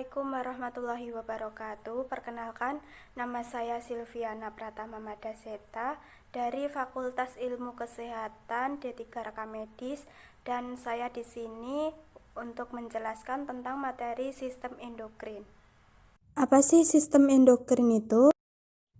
Assalamualaikum warahmatullahi wabarakatuh. Perkenalkan, nama saya Silviana Pratama Madaseta dari Fakultas Ilmu Kesehatan D3 Rekam Medis, dan saya di sini untuk menjelaskan tentang materi sistem endokrin. Apa sih sistem endokrin itu?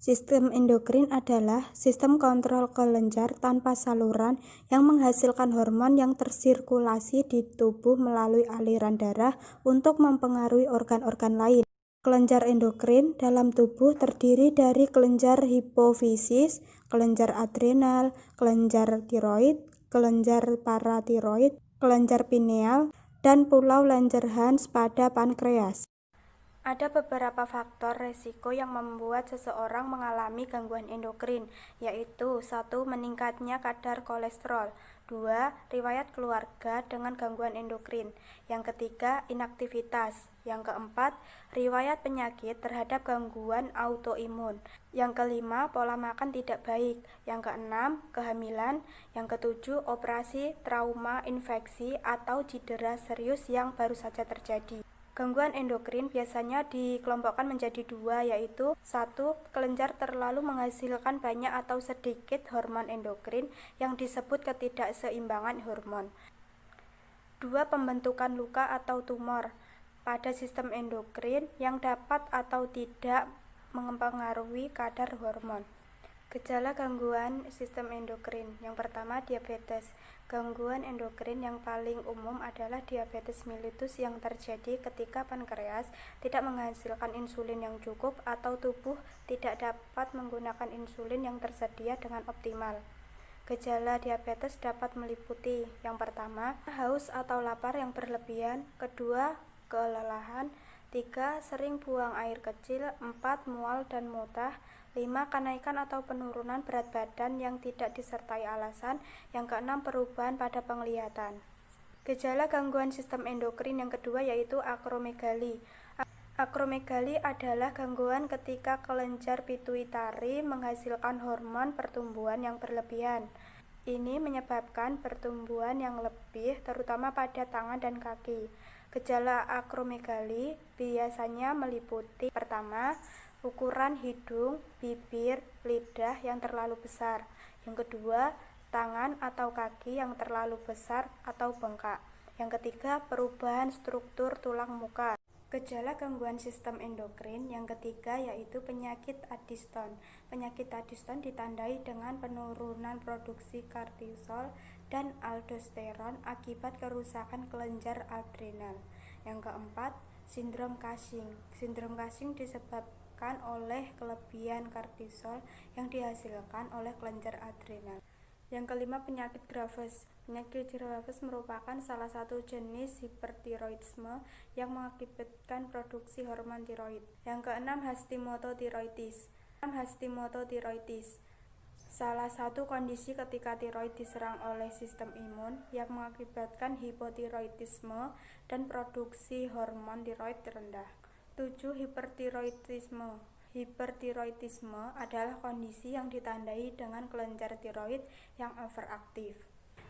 Sistem endokrin adalah sistem kontrol kelenjar tanpa saluran yang menghasilkan hormon yang tersirkulasi di tubuh melalui aliran darah untuk mempengaruhi organ-organ lain. Kelenjar endokrin dalam tubuh terdiri dari kelenjar hipofisis, kelenjar adrenal, kelenjar tiroid, kelenjar paratiroid, kelenjar pineal, dan pulau Langerhans pada pankreas. Ada beberapa faktor resiko yang membuat seseorang mengalami gangguan endokrin, yaitu 1. Meningkatnya kadar kolesterol, 2. Riwayat keluarga dengan gangguan endokrin, yang ketiga, inaktivitas, yang keempat, riwayat penyakit terhadap gangguan autoimun, yang kelima, pola makan tidak baik, yang keenam, kehamilan, yang ketujuh, operasi, trauma, infeksi, atau cedera serius yang baru saja terjadi. Gangguan endokrin biasanya dikelompokkan menjadi dua, yaitu 1. Kelenjar terlalu menghasilkan banyak atau sedikit hormon endokrin yang disebut ketidakseimbangan hormon. 2. Pembentukan luka atau tumor pada sistem endokrin yang dapat atau tidak mempengaruhi kadar hormon. Gejala gangguan sistem endokrin. Yang pertama, diabetes. Gangguan endokrin yang paling umum adalah diabetes mellitus yang terjadi ketika pankreas tidak menghasilkan insulin yang cukup atau tubuh tidak dapat menggunakan insulin yang tersedia dengan optimal. Gejala diabetes dapat meliputi: yang pertama, haus atau lapar yang berlebihan, kedua, kelelahan, 3. Sering buang air kecil, 4. Mual dan muntah, 5. Kenaikan atau penurunan berat badan yang tidak disertai alasan, yang keenam, perubahan pada penglihatan. Gejala gangguan sistem endokrin yang kedua yaitu akromegali. Akromegali adalah gangguan ketika kelenjar pituitari menghasilkan hormon pertumbuhan yang berlebihan. Ini menyebabkan pertumbuhan yang lebih, terutama pada tangan dan kaki. Gejala akromegali biasanya meliputi: pertama, ukuran hidung, bibir, lidah yang terlalu besar. Yang kedua, tangan atau kaki yang terlalu besar atau bengkak. Yang ketiga, perubahan struktur tulang muka. Gejala gangguan sistem endokrin yang ketiga yaitu penyakit Addiston. Penyakit Addiston ditandai dengan penurunan produksi kortisol dan aldosteron akibat kerusakan kelenjar adrenal. Yang keempat, sindrom Cushing. Sindrom Cushing disebabkan oleh kelebihan kortisol yang dihasilkan oleh kelenjar adrenal. Yang kelima, penyakit Graves. Penyakit Graves merupakan salah satu jenis hipertiroidisme yang mengakibatkan produksi hormon tiroid. Yang keenam, Hashimoto-tiroiditis. Salah satu kondisi ketika tiroid diserang oleh sistem imun yang mengakibatkan hipotiroidisme dan produksi hormon tiroid rendah. 7. Hipertiroidisme. Hipertiroidisme adalah kondisi yang ditandai dengan kelenjar tiroid yang overaktif.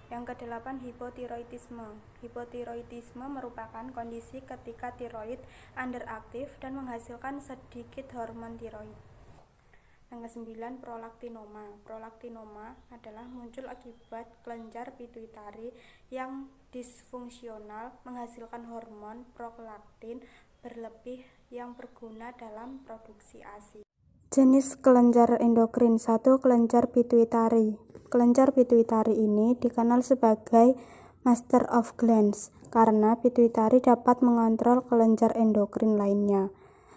Yang kedelapan, hipotiroidisme. Hipotiroidisme merupakan kondisi ketika tiroid underaktif dan menghasilkan sedikit hormon tiroid. Yang kesembilan, prolaktinoma. Prolaktinoma adalah muncul akibat kelenjar pituitari yang disfungsional menghasilkan hormon prolaktin berlebih yang berguna dalam produksi ASI. Jenis kelenjar endokrin. 1. Kelenjar pituitari. Kelenjar pituitari ini dikenal sebagai master of glands karena pituitari dapat mengontrol kelenjar endokrin lainnya.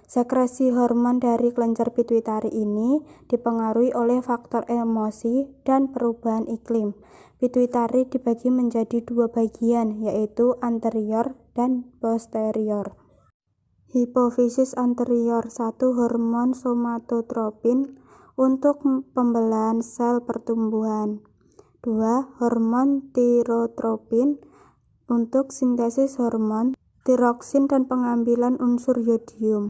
Sekresi hormon dari kelenjar pituitari ini dipengaruhi oleh faktor emosi dan perubahan iklim. Pituitari dibagi menjadi dua bagian, yaitu anterior dan posterior. Hipofisis anterior. 1. Hormon somatotropin untuk pembelahan sel pertumbuhan. 2. Hormon tirotropin untuk sintesis hormon tiroksin dan pengambilan unsur yodium.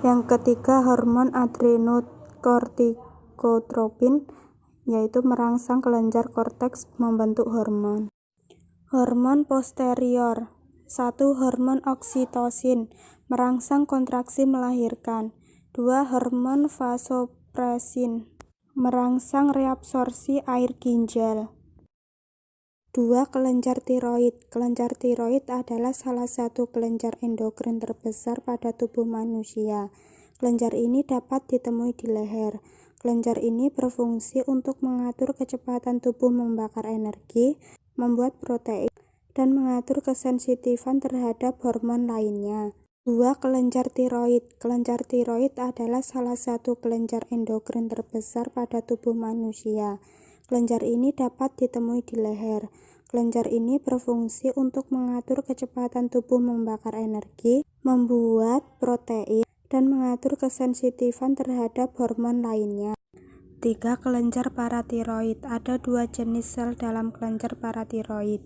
Yang ketiga, hormon adrenokortikotropin yaitu merangsang kelenjar korteks membentuk hormon. Hormon posterior. 1. Hormon oksitosin, merangsang kontraksi melahirkan. 2. Hormon vasopresin, merangsang reabsorpsi air ginjal. 2. Kelenjar tiroid. Kelenjar tiroid adalah salah satu kelenjar endokrin terbesar pada tubuh manusia. Kelenjar ini dapat ditemui di leher. Kelenjar ini berfungsi untuk mengatur kecepatan tubuh membakar energi, membuat protein, dan mengatur kesensitifan terhadap hormon lainnya. 2. Kelenjar tiroid. Kelenjar tiroid adalah salah satu kelenjar endokrin terbesar pada tubuh manusia. Kelenjar ini dapat ditemui di leher. Kelenjar ini berfungsi untuk mengatur kecepatan tubuh membakar energi, membuat protein, dan mengatur kesensitifan terhadap hormon lainnya. 3. Kelenjar paratiroid. Ada 2 jenis sel dalam kelenjar paratiroid.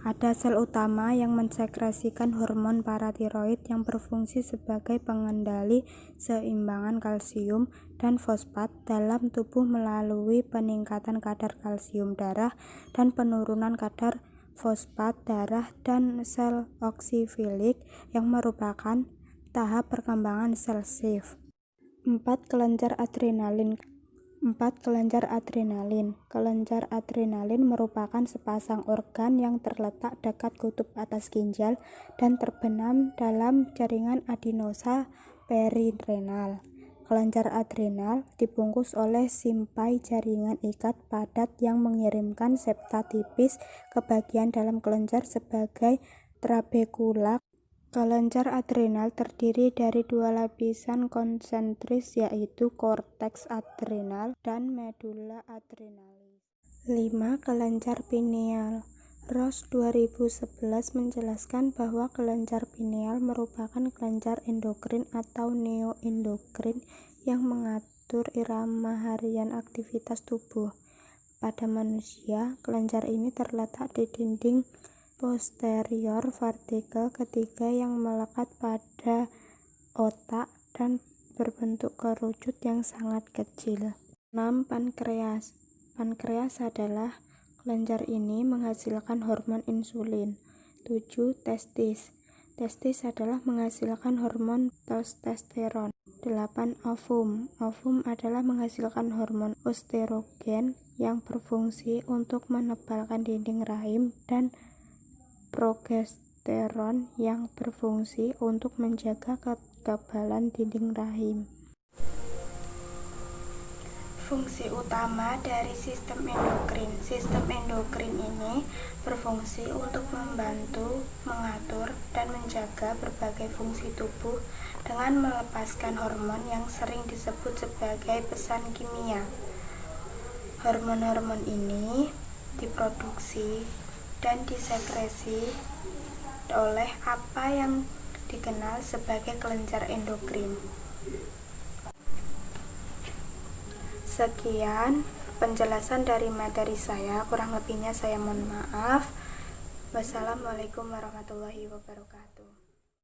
Ada sel utama yang mensekresikan hormon paratiroid yang berfungsi sebagai pengendali seimbangan kalsium dan fosfat dalam tubuh melalui peningkatan kadar kalsium darah dan penurunan kadar fosfat darah, dan sel oksifilik yang merupakan tahap perkembangan sel Schiff. 4. Kelenjar adrenalin. Kelenjar adrenalin merupakan sepasang organ yang terletak dekat kutub atas ginjal dan terbenam dalam jaringan adenosa perirenal. Kelenjar adrenal dibungkus oleh simpai jaringan ikat padat yang mengirimkan septa tipis ke bagian dalam kelenjar sebagai trabekula. Kelenjar adrenal terdiri dari 2 lapisan konsentris, yaitu korteks adrenal dan medula adrenalis. 5. Kelenjar pineal. Ross 2011 menjelaskan bahwa kelenjar pineal merupakan kelenjar endokrin atau neoendokrin yang mengatur irama harian aktivitas tubuh. Pada manusia, kelenjar ini terletak di dinding posterior vertikal ketiga yang melekat pada otak dan berbentuk kerucut yang sangat kecil. 6. Pankreas. Pankreas adalah kelenjar ini menghasilkan hormon insulin. 7. Testis. Testis adalah menghasilkan hormon testosteron. 8. Ovum. Ovum adalah menghasilkan hormon estrogen yang berfungsi untuk menebalkan dinding rahim, dan progesteron yang berfungsi untuk menjaga kekebalan dinding rahim. Fungsi utama dari sistem endokrin. Sistem endokrin ini berfungsi untuk membantu, mengatur, dan menjaga berbagai fungsi tubuh dengan melepaskan hormon yang sering disebut sebagai pesan kimia. Hormon-hormon ini diproduksi dan disekresi oleh apa yang dikenal sebagai kelenjar endokrin. Sekian penjelasan dari materi saya, kurang lebihnya saya mohon maaf. Wassalamualaikum warahmatullahi wabarakatuh.